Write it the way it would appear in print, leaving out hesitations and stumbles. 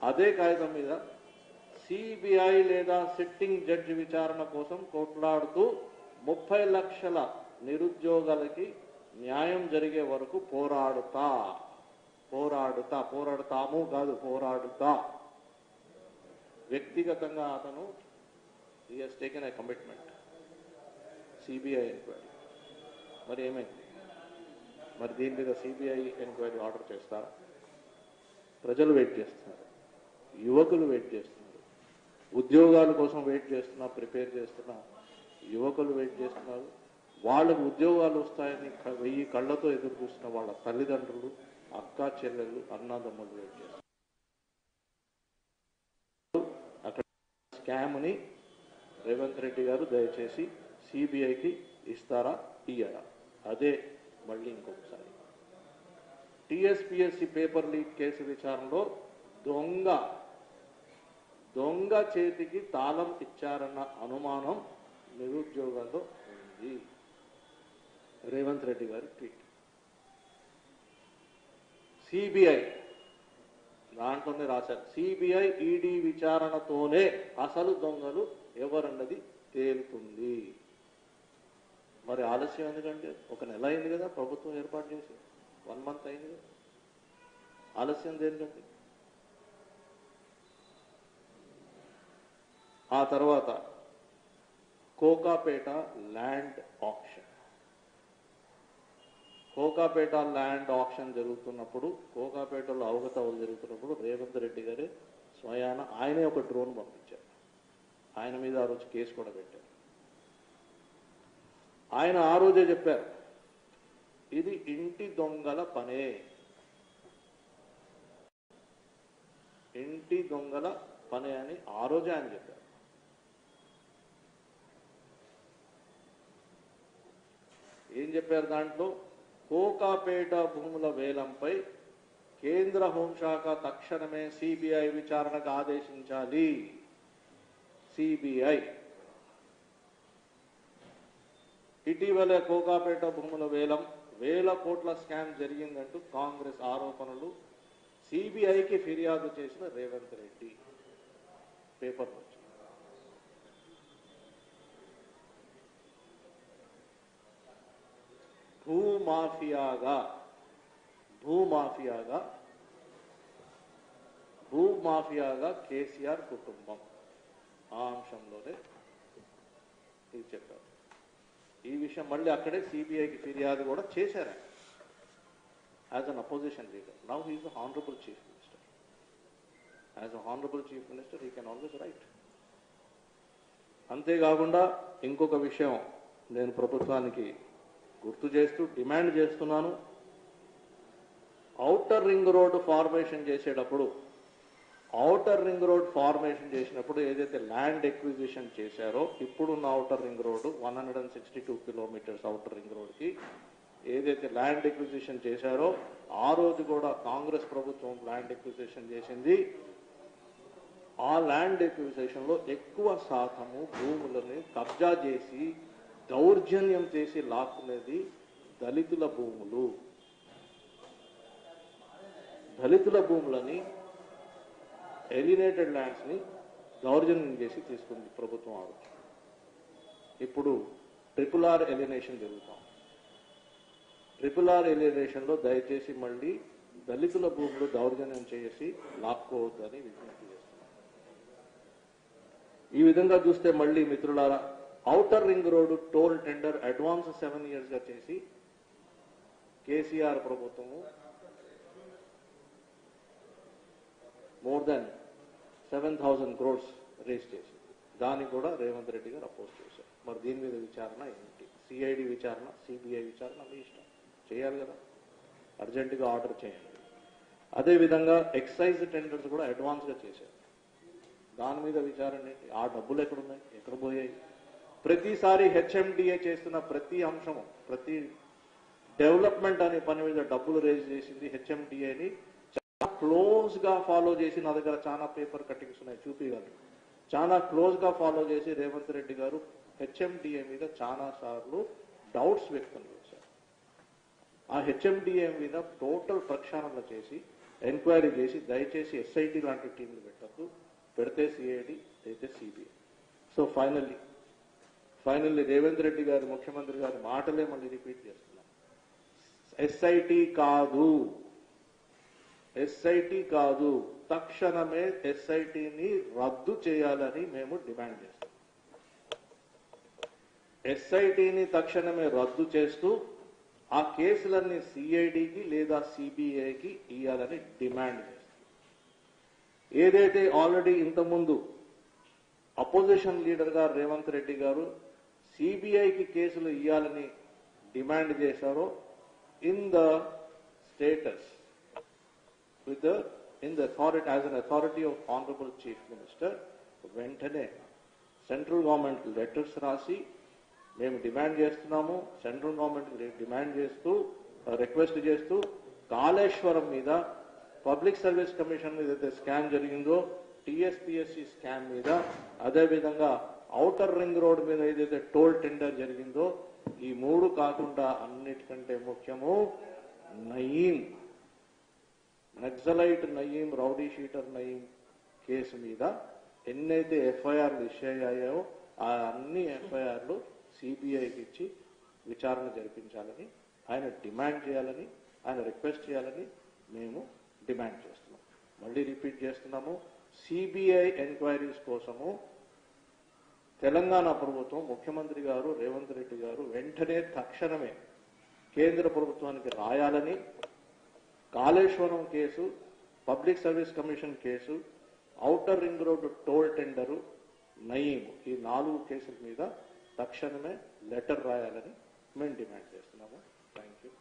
అదే కాగితం మీద సిబిఐ లేదా సిట్టింగ్ జడ్జి విచారణ కోసం కొట్లాడుతూ 30 లక్షల నిరుద్యోగులకి న్యాయం జరిగే వరకు పోరాడుతాము కాదు పోరాడుతా. వ్యక్తిగతంగా అతను he has taken a commitment. CBI enquiry మరి ఏమైంది? మరి దీని మీద సిబిఐ ఎంక్వైరీ ఆర్డర్ చేస్తారా? ప్రజలు వెయిట్ చేస్తున్నారు, యువకులు వెయిట్ చేస్తున్నారు, ఉద్యోగాల కోసం వెయిట్ చేస్తున్నా, ప్రిపేర్ చేస్తున్నా యువకులు వెయిట్ చేస్తున్నారు. వాళ్ళకు ఉద్యోగాలు వస్తాయని 1000 కళ్ళతో ఎదురు చూస్తున్న వాళ్ళ తల్లిదండ్రులు, అక్క చెల్లెళ్ళు, అన్నదమ్ములు వెయిట్ చేస్తున్నారు. అక్కడ స్కామ్ని రేవంత్ రెడ్డి గారు దయచేసి సిబిఐకి ఇస్తారా, ఇయ్యరా? అదే మళ్ళీ ఇంకొకసారి టీఎస్పీఎస్సీ పేపర్ లీక్ కేసు విచారణలో దొంగ చేతికి తాళం ఇచ్చారన్న అనుమానం నిరుద్యోగాల్లో ఉంది. రేవంత్ రెడ్డి గారి ట్వీట్. సిబిఐ దాంట్లోనే రాశారు, సిబిఐ ఈడీ విచారణతోనే అసలు దొంగలు ఎవరన్నది తేలుతుంది. మరి ఆలస్యం ఎందుకంటే 1 నెల అయింది కదా ప్రభుత్వం ఏర్పాటు చేసి, 1 మంత్ అయింది కదా, ఆలస్యం దేనికంటే? ఆ తర్వాత Kokapet land auction. Kokapet land auction జరుగుతున్నప్పుడు, కోకాపేటలో అవకతవకలు జరుగుతున్నప్పుడు రేవంత్ రెడ్డి గారే స్వయాన ఆయనే ఒక డ్రోన్ పంపించారు. ఆయన మీద ఆ రోజు కేసు కూడా పెట్టారు. ఆయన ఆ రోజే చెప్పారు, ఇది ఇంటి దొంగల పనే, ఇంటి దొంగల పనే అని ఆ రోజే ఆయన చెప్పారు. ఏం చెప్పారు దాంట్లో? కోకాపేట భూముల వేలంపై కేంద్ర హోంశాఖ తక్షణమే సిబిఐ విచారణకు ఆదేశించాలి. సిబిఐ ఇటీవలే కోకాపేట భూముల వేలం 1000 కోట్ల స్కామ్ జరిగిందంటూ కాంగ్రెస్ ఆరోపణలు, సిబిఐకి ఫిర్యాదు చేసిన రేవంత్ రెడ్డి. పేపర్ వచ్చింది. భూమాఫియాగా కేసీఆర్ కుటుంబం, ఆ అంశంలోనే ఇది చెప్పారు. ఈ విషయం మళ్ళీ అక్కడే సిబిఐకి ఫిర్యాదు కూడా చేశారు as an opposition leader. Now he is the honourable chief minister. As a honourable chief minister he can always right. అంతేకాకుండా ఇంకొక విషయం నేను ప్రభుత్వానికి గుర్తు చేస్తూ డిమాండ్ చేస్తున్నాను. ఔటర్ రింగ్ రోడ్ ఫార్మేషన్ చేసినప్పుడు ఏదైతే ల్యాండ్ ఎక్విజిషన్ చేశారో, ఇప్పుడున్న outer ring road 162 kilometres outer ring రోడ్కి ఏదైతే ల్యాండ్ ఎక్విజిషన్ చేశారో, ఆ రోజు కూడా కాంగ్రెస్ ప్రభుత్వం ల్యాండ్ ఎక్విజిషన్ చేసింది. ఆ ల్యాండ్ ఎక్విజిషన్లో ఎక్కువ శాతము భూములని కబ్జా చేసి దౌర్జన్యం చేసి లాక్కునేది దళితుల భూములు. దళితుల భూములని, ఎలినేటెడ్ ల్యాండ్స్ని దౌర్జన్యం చేసి తీసుకుంది ప్రభుత్వం ఆ రోజు. ఇప్పుడు RRR ఎలినేషన్ జరుగుతాం. RRR ఎలినేషన్లో దయచేసి మళ్ళీ దళితుల భూములు దౌర్జన్యం చేసి లాక్కోవద్దని విజ్ఞప్తి చేస్తున్నాం. ఈ విధంగా చూస్తే మళ్ళీ మిత్రులారా, outer ring road toll tender advance 7 yearsగా చేసి కేసీఆర్ ప్రభుత్వము మోర్ దాన్ 7,000 crores రేస్ చేసి దాన్ని కూడా రేవంత్ రెడ్డి గారు అపోజ్ చేశారు. మరి దీని మీద విచారణ ఏంటి? సిఐడి విచారణ, సిబిఐ విచారణ మీ ఇష్టం, చేయాలి కదా, అర్జెంటుగా ఆర్డర్ చేయండి. అదేవిధంగా ఎక్సైజ్ టెండర్స్ కూడా అడ్వాన్స్గా చేశారు. దాని మీద విచారణ ఏంటి? ఆ డబ్బులు ఎక్కడున్నాయి, ఎక్కడ పోయాయి? ప్రతిసారి హెచ్ఎండిఏ చేస్తున్న ప్రతి అంశము, ప్రతి డెవలప్మెంట్ అనే పని మీద డబ్బులు రేజ్ చేసింది హెచ్ఎండిఏని చాలా క్లోజ్గా ఫాలో చేసి, నా దగ్గర చాలా పేపర్ కట్టింగ్స్ ఉన్నాయి చూపించగలరు, చాలా క్లోజ్గా ఫాలో చేసి రేవంత్ రెడ్డి గారు హెచ్ఎండిఏ మీద చాలా సార్లు డౌట్స్ వ్యక్తం చేశారు. ఆ హెచ్ఎండిఏ మీద టోటల్ ప్రక్షాళన చేసి ఎంక్వైరీ చేసి దయచేసి ఎస్ఐటి లాంటి టీంలు పెట్టద్దు, పెడితే సిఐడి అయితే CBI. So finally Revanth Reddy గారు ముఖ్యమంత్రి గారి మాటలే మళ్ళీ రిపీట్ చేస్తున్నాం. ఎస్ఐటి కాదు, తక్షణమే ఎస్ఐటిని రద్దు చేయాలని మేము డిమాండ్ చేస్తాం. ఎస్ఐటిని తక్షణమే రద్దు చేస్తూ ఆ కేసులన్నీ సిఐడికి లేదా సిబిఐకి ఇవ్వాలని డిమాండ్ చేస్తాం. ఏదైతే ఆల్రెడీ ఇంతకుముందు అపోజిషన్ లీడర్ గారు రేవంత్ రెడ్డి గారు సిబిఐకి కేసులు ఇవ్వాలని డిమాండ్ చేశారో in the status as an authority of Honorable Chief Minister, వెంటనే సెంట్రల్ గవర్నమెంట్ లెటర్స్ రాసి మేము డిమాండ్ చేస్తున్నాము, సెంట్రల్ గవర్నమెంట్ డిమాండ్ చేస్తూ రిక్వెస్ట్ చేస్తూ కాళేశ్వరం మీద పబ్లిక్ సర్వీస్ కమిషన్ మీద ఏదైతే స్కామ్ జరిగిందో, టీఎస్పీఎస్సీ స్కామ్ మీద, అదేవిధంగా ఔటర్ రింగ్ రోడ్ మీద ఏదైతే టోల్ టెండర్ జరిగిందో, ఈ మూడు కాకుండా అన్నిటికంటే ముఖ్యము Naxalite Nayeem, rowdy sheeter Nayeem కేసు మీద ఎన్నైతే ఎఫ్ఐఆర్లు ఇష్యూ అయ్యాయో ఆ అన్ని ఎఫ్ఐఆర్లు సిబిఐకి ఇచ్చి విచారణ జరిపించాలని ఆయన డిమాండ్ చేయాలని, ఆయన రిక్వెస్ట్ చేయాలని మేము డిమాండ్ చేస్తున్నాం. మళ్ళీ రిపీట్ చేస్తున్నాము, సిబిఐ ఎంక్వైరీస్ కోసము తెలంగాణ ప్రభుత్వం, ముఖ్యమంత్రి గారు రేవంత్ రెడ్డి గారు వెంటనే తక్షణమే కేంద్ర ప్రభుత్వానికి రాయాలని, కాళేశ్వరం కేసు, పబ్లిక్ సర్వీస్ కమిషన్ కేసు, outer ring road toll tender, Nayeem, ఈ 4 కేసుల మీద తక్షణమే లెటర్ రాయాలని మేము డిమాండ్ చేస్తున్నాము. Thank you.